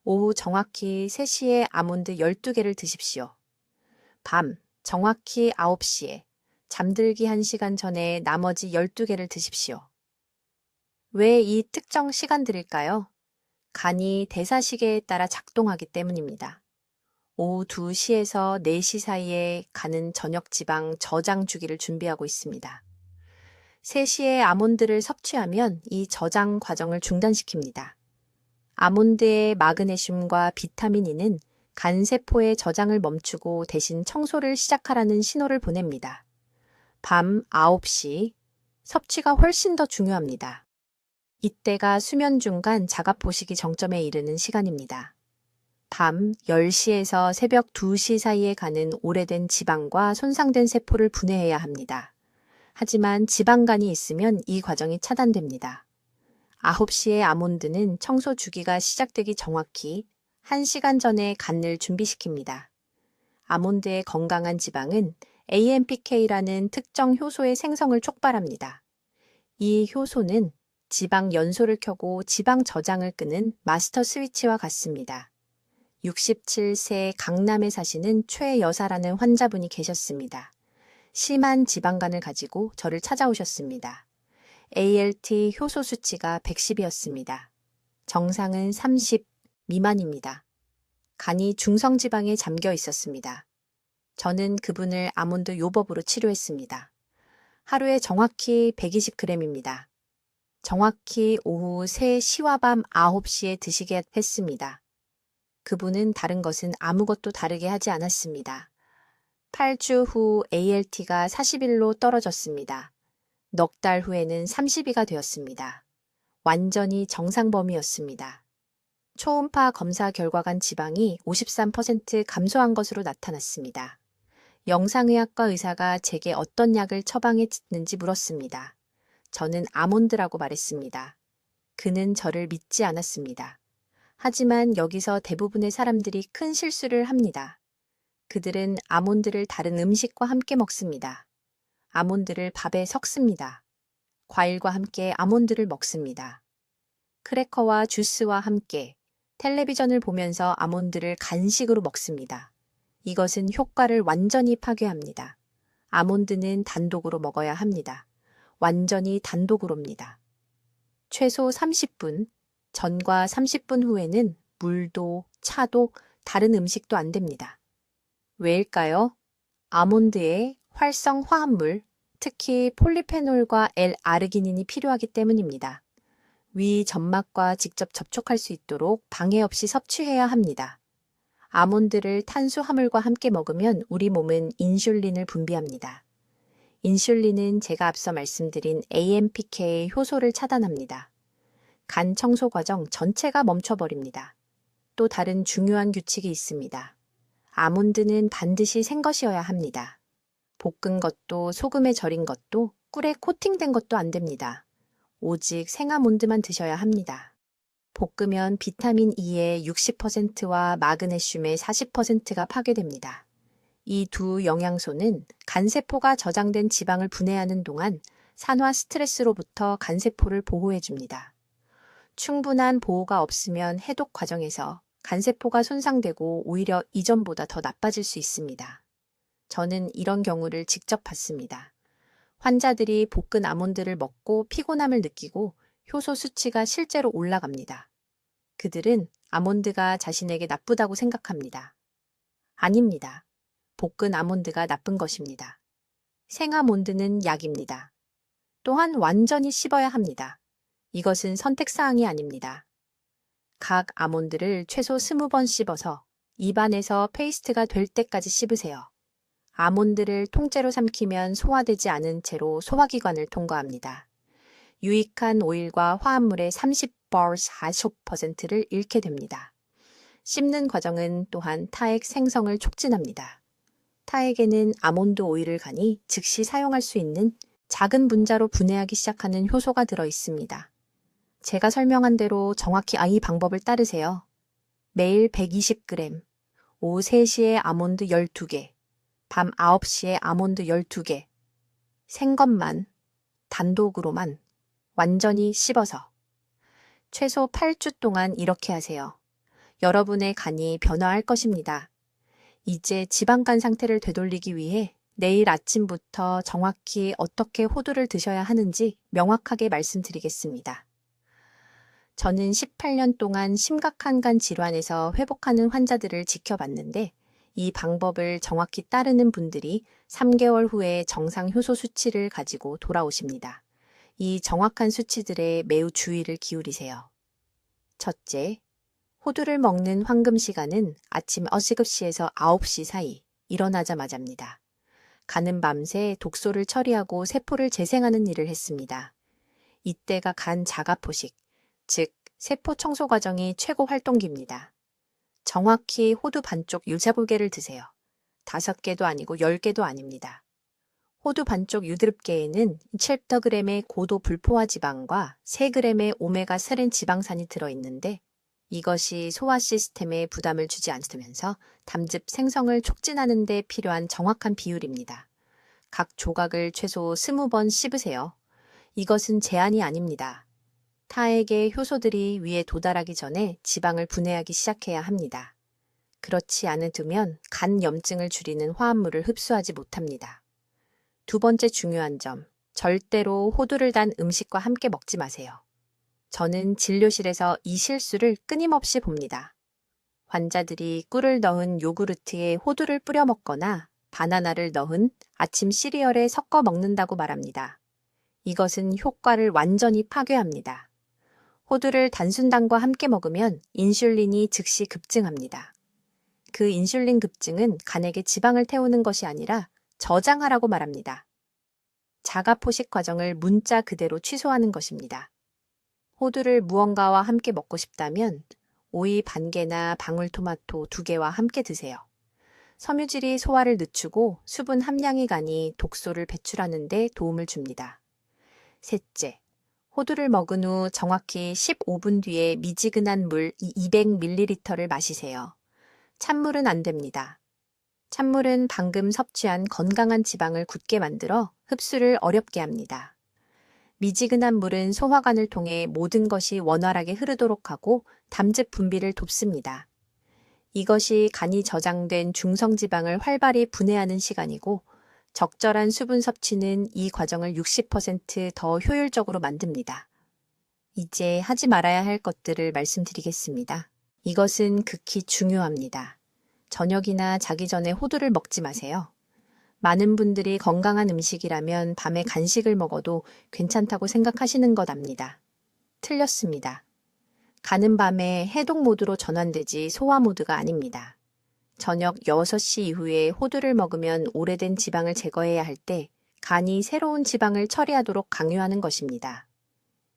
오후 정확히 3시에 아몬드 12개를 드십시오. 밤 정확히 9시에 잠들기 1시간 전에 나머지 12개를 드십시오. 왜 이 특정 시간들일까요? 간이 대사시계에 따라 작동하기 때문입니다. 오후 2시에서 4시 사이에 간은 저녁 지방 저장 주기를 준비하고 있습니다. 3시에 아몬드를 섭취하면 이 저장 과정을 중단시킵니다. 아몬드의 마그네슘과 비타민 E는 간세포의 저장을 멈추고 대신 청소를 시작하라는 신호를 보냅니다. 밤 9시, 섭취가 훨씬 더 중요합니다. 이때가 수면 중간 자가포식이 정점에 이르는 시간입니다. 밤 10시에서 새벽 2시 사이에 가는 오래된 지방과 손상된 세포를 분해해야 합니다. 하지만 지방간이 있으면 이 과정이 차단됩니다. 9시에 아몬드는 청소 주기가 시작되기 정확히 1시간 전에 간을 준비시킵니다. 아몬드의 건강한 지방은 AMPK라는 특정 효소의 생성을 촉발합니다. 이 효소는 지방 연소를 켜고 지방 저장을 끄는 마스터 스위치와 같습니다. 67세 강남에 사시는 최 여사라는 환자분이 계셨습니다. 심한 지방간을 가지고 저를 찾아오셨습니다. ALT 효소 수치가 110이었습니다. 정상은 30 미만입니다. 간이 중성지방에 잠겨 있었습니다. 저는 그분을 아몬드 요법으로 치료했습니다. 하루에 정확히 120g입니다. 정확히 오후 3시와 밤 9시에 드시게 했습니다. 그분은 다른 것은 아무것도 다르게 하지 않았습니다. 8주 후 ALT가 40일로 떨어졌습니다. 넉 달 후에는 30이가 되었습니다. 완전히 정상 범위였습니다. 초음파 검사 결과간 지방이 53% 감소한 것으로 나타났습니다. 영상의학과 의사가 제게 어떤 약을 처방했는지 물었습니다. 저는 아몬드라고 말했습니다. 그는 저를 믿지 않았습니다. 하지만 여기서 대부분의 사람들이 큰 실수를 합니다. 그들은 아몬드를 다른 음식과 함께 먹습니다. 아몬드를 밥에 섞습니다. 과일과 함께 아몬드를 먹습니다. 크래커와 주스와 함께 텔레비전을 보면서 아몬드를 간식으로 먹습니다. 이것은 효과를 완전히 파괴합니다. 아몬드는 단독으로 먹어야 합니다. 완전히 단독으로입니다. 최소 30분, 전과 30분 후에는 물도, 차도, 다른 음식도 안 됩니다. 왜일까요? 아몬드에 활성 화합물, 특히 폴리페놀과 L-아르기닌이 필요하기 때문입니다. 위 점막과 직접 접촉할 수 있도록 방해 없이 섭취해야 합니다. 아몬드를 탄수화물과 함께 먹으면 우리 몸은 인슐린을 분비합니다. 인슐린은 제가 앞서 말씀드린 AMPK 효소를 차단합니다. 간 청소 과정 전체가 멈춰버립니다. 또 다른 중요한 규칙이 있습니다. 아몬드는 반드시 생것이어야 합니다. 볶은 것도 소금에 절인 것도 꿀에 코팅된 것도 안 됩니다. 오직 생아몬드만 드셔야 합니다. 볶으면 비타민 E의 60%와 마그네슘의 40%가 파괴됩니다. 이 두 영양소는 간세포가 저장된 지방을 분해하는 동안 산화 스트레스로부터 간세포를 보호해줍니다. 충분한 보호가 없으면 해독 과정에서 간세포가 손상되고 오히려 이전보다 더 나빠질 수 있습니다. 저는 이런 경우를 직접 봤습니다. 환자들이 볶은 아몬드를 먹고 피곤함을 느끼고 효소 수치가 실제로 올라갑니다. 그들은 아몬드가 자신에게 나쁘다고 생각합니다. 아닙니다. 볶은 아몬드가 나쁜 것입니다. 생아몬드는 약입니다. 또한 완전히 씹어야 합니다. 이것은 선택사항이 아닙니다. 각 아몬드를 최소 20번 씹어서 입안에서 페이스트가 될 때까지 씹으세요. 아몬드를 통째로 삼키면 소화되지 않은 채로 소화기관을 통과합니다. 유익한 오일과 화합물의 40%를 잃게 됩니다. 씹는 과정은 또한 타액 생성을 촉진합니다. 타액에는 아몬드 오일을 가니 즉시 사용할 수 있는 작은 분자로 분해하기 시작하는 효소가 들어 있습니다. 제가 설명한 대로 정확히 이 방법을 따르세요. 매일 120g, 오후 3시에 아몬드 12개, 밤 9시에 아몬드 12개, 생것만, 단독으로만, 완전히 씹어서. 최소 8주 동안 이렇게 하세요. 여러분의 간이 변화할 것입니다. 이제 지방간 상태를 되돌리기 위해 내일 아침부터 정확히 어떻게 호두를 드셔야 하는지 명확하게 말씀드리겠습니다. 저는 18년 동안 심각한 간 질환에서 회복하는 환자들을 지켜봤는데 이 방법을 정확히 따르는 분들이 3개월 후에 정상 효소 수치를 가지고 돌아오십니다. 이 정확한 수치들에 매우 주의를 기울이세요. 첫째, 호두를 먹는 황금 시간은 아침 6시에서 9시 사이, 일어나자마자입니다. 간은 밤새 독소를 처리하고 세포를 재생하는 일을 했습니다. 이때가 간 자가포식, 즉 세포 청소 과정이 최고 활동기입니다. 정확히 호두 반쪽 유자불개를 드세요. 5개도 아니고 10개도 아닙니다. 호두 반쪽 유드릅개에는 7g의 고도 불포화 지방과 3g의 오메가3 지방산이 들어있는데 이것이 소화 시스템에 부담을 주지 않으면서 담즙 생성을 촉진하는 데 필요한 정확한 비율입니다. 각 조각을 최소 20번 씹으세요. 이것은 제한이 아닙니다. 타액의 효소들이 위에 도달하기 전에 지방을 분해하기 시작해야 합니다. 그렇지 않으면 간 염증을 줄이는 화합물을 흡수하지 못합니다. 두 번째 중요한 점, 절대로 호두를 단 음식과 함께 먹지 마세요. 저는 진료실에서 이 실수를 끊임없이 봅니다. 환자들이 꿀을 넣은 요구르트에 호두를 뿌려 먹거나 바나나를 넣은 아침 시리얼에 섞어 먹는다고 말합니다. 이것은 효과를 완전히 파괴합니다. 호두를 단순당과 함께 먹으면 인슐린이 즉시 급증합니다. 그 인슐린 급증은 간에게 지방을 태우는 것이 아니라 저장하라고 말합니다. 자가포식 과정을 문자 그대로 취소하는 것입니다. 호두를 무언가와 함께 먹고 싶다면 오이 반개나 방울토마토 2개와 함께 드세요. 섬유질이 소화를 늦추고 수분 함량이 가니 독소를 배출하는 데 도움을 줍니다. 셋째, 호두를 먹은 후 정확히 15분 뒤에 미지근한 물 200ml를 마시세요. 찬물은 안 됩니다. 찬물은 방금 섭취한 건강한 지방을 굳게 만들어 흡수를 어렵게 합니다. 미지근한 물은 소화관을 통해 모든 것이 원활하게 흐르도록 하고 담즙 분비를 돕습니다. 이것이 간이 저장된 중성지방을 활발히 분해하는 시간이고 적절한 수분 섭취는 이 과정을 60% 효율적으로 만듭니다. 이제 하지 말아야 할 것들을 말씀드리겠습니다. 이것은 극히 중요합니다. 저녁이나 자기 전에 호두를 먹지 마세요. 많은 분들이 건강한 음식이라면 밤에 간식을 먹어도 괜찮다고 생각하시는 것 압니다. 틀렸습니다. 간은 밤에 해독 모드로 전환되지 소화 모드가 아닙니다. 저녁 6시 이후에 호두를 먹으면 오래된 지방을 제거해야 할 때 간이 새로운 지방을 처리하도록 강요하는 것입니다.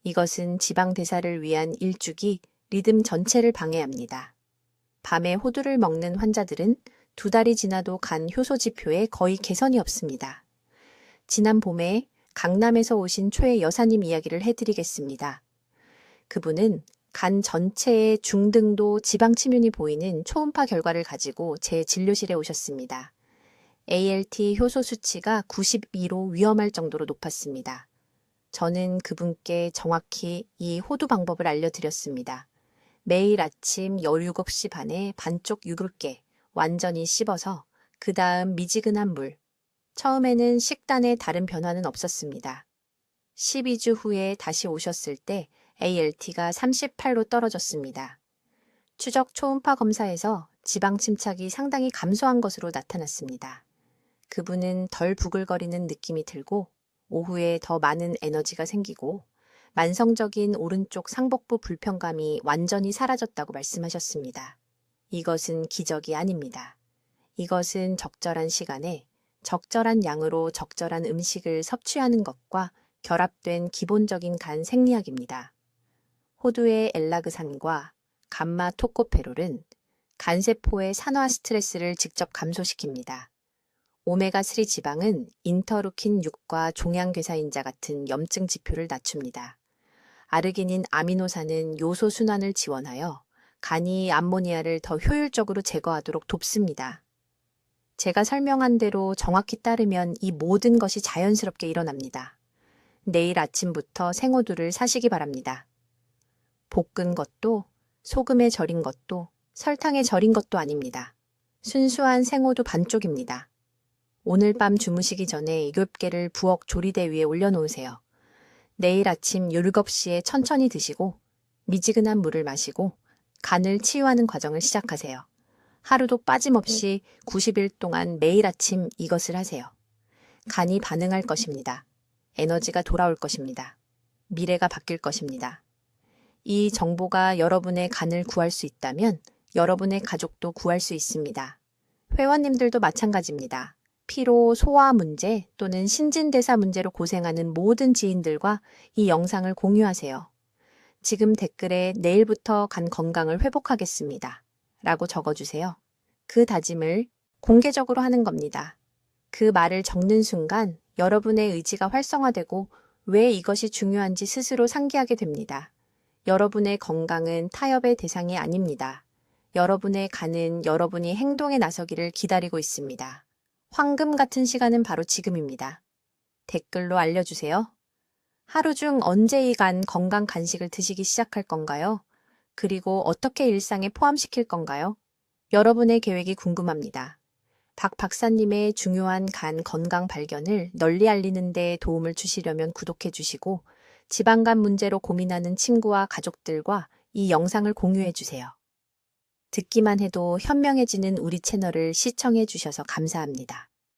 이것은 지방 대사를 위한 일주기, 리듬 전체를 방해합니다. 밤에 호두를 먹는 환자들은 2달이 지나도 간 효소 지표에 거의 개선이 없습니다. 지난 봄에 강남에서 오신 초의 여사님 이야기를 해드리겠습니다. 그분은 간 전체에 중등도 지방 침윤이 보이는 초음파 결과를 가지고 제 진료실에 오셨습니다. ALT 효소 수치가 92로 위험할 정도로 높았습니다. 저는 그분께 정확히 이 호두 방법을 알려드렸습니다. 매일 아침 17시 반에 반쪽 유글게 완전히 씹어서 그 다음 미지근한 물. 처음에는 식단에 다른 변화는 없었습니다. 12주 후에 다시 오셨을 때 ALT가 38로 떨어졌습니다. 추적 초음파 검사에서 지방 침착이 상당히 감소한 것으로 나타났습니다. 그분은 덜 부글거리는 느낌이 들고 오후에 더 많은 에너지가 생기고 만성적인 오른쪽 상복부 불편감이 완전히 사라졌다고 말씀하셨습니다. 이것은 기적이 아닙니다. 이것은 적절한 시간에 적절한 양으로 적절한 음식을 섭취하는 것과 결합된 기본적인 간 생리학입니다. 호두의 엘라그산과 감마 토코페롤은 간세포의 산화 스트레스를 직접 감소시킵니다. 오메가3 지방은 인터루킨6과 종양괴사인자 같은 염증 지표를 낮춥니다. 아르기닌 아미노산은 요소 순환을 지원하여 간이 암모니아를 더 효율적으로 제거하도록 돕습니다. 제가 설명한 대로 정확히 따르면 이 모든 것이 자연스럽게 일어납니다. 내일 아침부터 생호두를 사시기 바랍니다. 볶은 것도, 소금에 절인 것도, 설탕에 절인 것도 아닙니다. 순수한 생호두 반쪽입니다. 오늘 밤 주무시기 전에 7개를 부엌 조리대 위에 올려놓으세요. 내일 아침 7시에 천천히 드시고 미지근한 물을 마시고 간을 치유하는 과정을 시작하세요. 하루도 빠짐없이 90일 동안 매일 아침 이것을 하세요. 간이 반응할 것입니다. 에너지가 돌아올 것입니다. 미래가 바뀔 것입니다. 이 정보가 여러분의 간을 구할 수 있다면 여러분의 가족도 구할 수 있습니다. 회원님들도 마찬가지입니다. 피로, 소화 문제 또는 신진대사 문제로 고생하는 모든 지인들과 이 영상을 공유하세요. 지금 댓글에 내일부터 간 건강을 회복하겠습니다. 라고 적어주세요. 그 다짐을 공개적으로 하는 겁니다. 그 말을 적는 순간 여러분의 의지가 활성화되고 왜 이것이 중요한지 스스로 상기하게 됩니다. 여러분의 건강은 타협의 대상이 아닙니다. 여러분의 간은 여러분이 행동에 나서기를 기다리고 있습니다. 황금 같은 시간은 바로 지금입니다. 댓글로 알려주세요. 하루 중 언제 이 간 건강 간식을 드시기 시작할 건가요? 그리고 어떻게 일상에 포함시킬 건가요? 여러분의 계획이 궁금합니다. 박 박사님의 중요한 간 건강 발견을 널리 알리는 데 도움을 주시려면 구독해 주시고 지방간 문제로 고민하는 친구와 가족들과 이 영상을 공유해 주세요. 듣기만 해도 현명해지는 우리 채널을 시청해 주셔서 감사합니다.